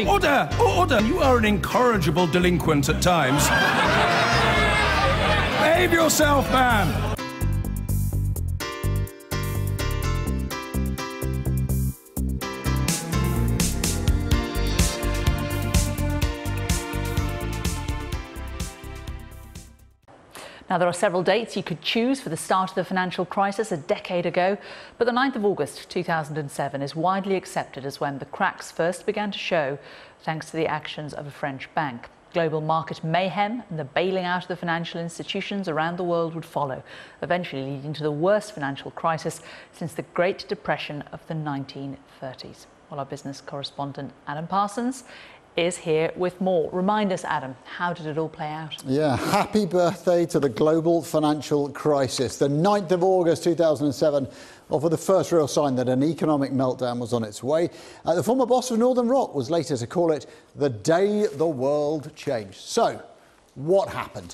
Order! Order! You are an incorrigible delinquent at times. Behave yourself, man! Now, there are several dates you could choose for the start of the financial crisis a decade ago, but the 9th of August 2007 is widely accepted as when the cracks first began to show, thanks to the actions of a French bank. Global market mayhem and the bailing out of the financial institutions around the world would follow, eventually leading to the worst financial crisis since the Great Depression of the 1930s. Well, our business correspondent Adam Parsons is here with more. Remind us, Adam, how did it all play out? Yeah, happy birthday to the global financial crisis. The 9th of August 2007 offered the first real sign that an economic meltdown was on its way. The former boss of Northern Rock was later to call it the day the world changed. So, what happened?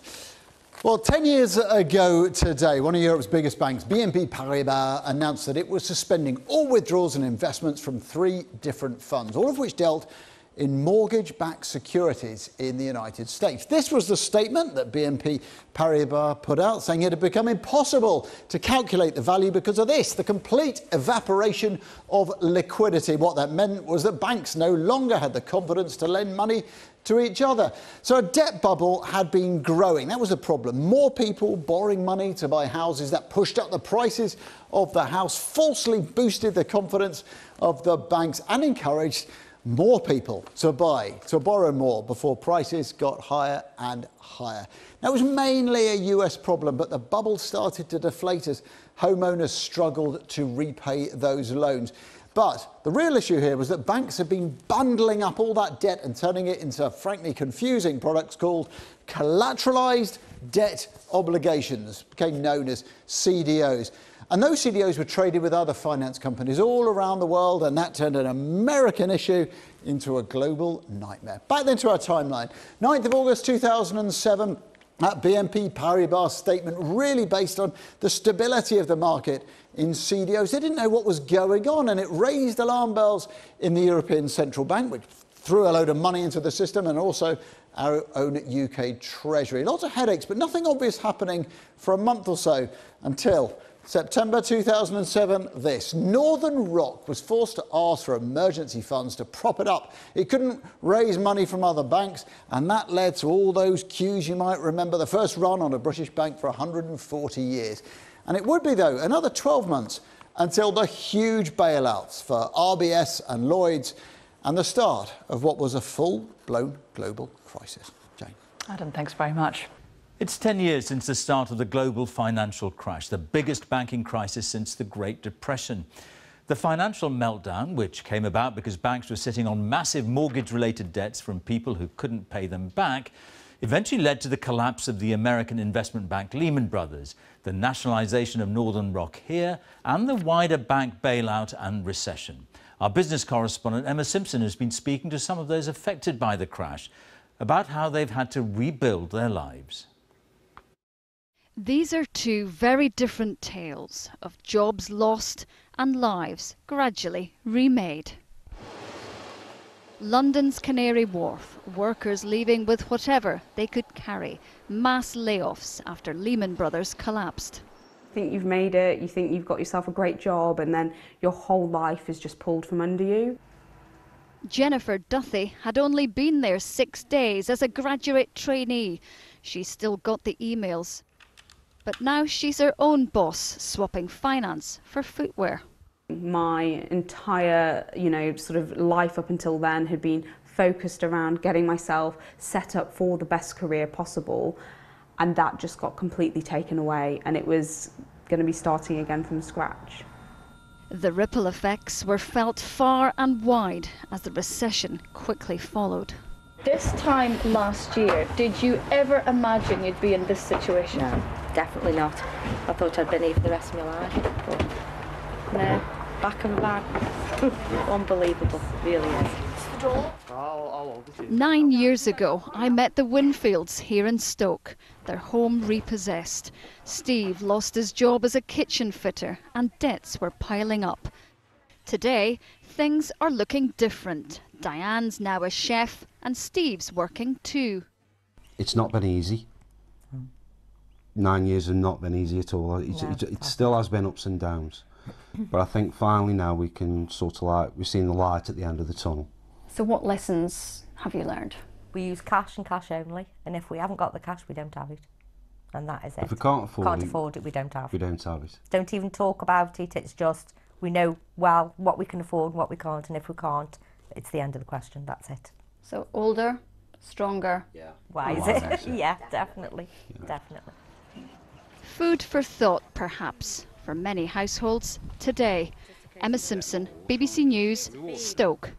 Well, 10 years ago today, one of Europe's biggest banks, BNP Paribas, announced that it was suspending all withdrawals and investments from 3 different funds, all of which dealt in mortgage-backed securities in the United States. This was the statement that BNP Paribas put out, saying it had become impossible to calculate the value because of this, the complete evaporation of liquidity. What that meant was that banks no longer had the confidence to lend money to each other. So a debt bubble had been growing. That was a problem. More people borrowing money to buy houses. That pushed up the prices of the house, falsely boosted the confidence of the banks and encouraged more people to borrow more before prices got higher and higher. Now, it was mainly a US problem, but the bubble started to deflate as homeowners struggled to repay those loans. But the real issue here was that banks had been bundling up all that debt and turning it into, frankly, confusing products called collateralized debt obligations, became known as CDOs. And those CDOs were traded with other finance companies all around the world, and that turned an American issue into a global nightmare. Back then to our timeline. 9th of August 2007, that BNP Paribas statement really based on the stability of the market in CDOs. They didn't know what was going on, and it raised alarm bells in the European Central Bank, which threw a load of money into the system, and also our own UK Treasury. Lots of headaches, but nothing obvious happening for a month or so until September 2007, this. Northern Rock was forced to ask for emergency funds to prop it up. It couldn't raise money from other banks, and that led to all those queues you might remember, the first run on a British bank for 140 years. And it would be, though, another 12 months until the huge bailouts for RBS and Lloyds and the start of what was a full-blown global crisis. Jane. Adam, thanks very much. It's 10 years since the start of the global financial crash, the biggest banking crisis since the Great Depression. The financial meltdown, which came about because banks were sitting on massive mortgage-related debts from people who couldn't pay them back, eventually led to the collapse of the American investment bank Lehman Brothers, the nationalisation of Northern Rock here, and the wider bank bailout and recession. Our business correspondent Emma Simpson has been speaking to some of those affected by the crash about how they've had to rebuild their lives. These are 2 very different tales of jobs lost and lives gradually remade. London's Canary Wharf, workers leaving with whatever they could carry, mass layoffs after Lehman Brothers collapsed. You think you've made it, you think you've got yourself a great job, and then your whole life is just pulled from under you. Jennifer Duthie had only been there 6 days as a graduate trainee. She still got the emails. But now she's her own boss, swapping finance for footwear. My entire, sort of life up until then had been focused around getting myself set up for the best career possible, and that just got completely taken away, and it was going to be starting again from scratch. The ripple effects were felt far and wide as the recession quickly followed. This time last year, did you ever imagine you'd be in this situation? No, definitely not. I thought I'd been here for the rest of my life, but no, back of the bag. Unbelievable, really is. 9 years ago, I met the Winfields here in Stoke, their home repossessed. Steve lost his job as a kitchen fitter and debts were piling up. Today, things are looking different. Diane's now a chef and Steve's working too. It's not been easy. 9 years have not been easy at all. It still has been ups and downs. But I think finally now we can sort of like, we've seen the light at the end of the tunnel. So what lessons have you learned? We use cash and cash only, and if we haven't got the cash, we don't have it. And that is it. If we can't afford it, we don't have it. We don't have it. Don't even talk about it, it's just, we know well what we can afford and what we can't, and if we can't, it's the end of the question, that's it. So older, stronger, wiser. Yeah, definitely, definitely. Food for thought, perhaps, for many households today. Emma Simpson, BBC News, Stoke.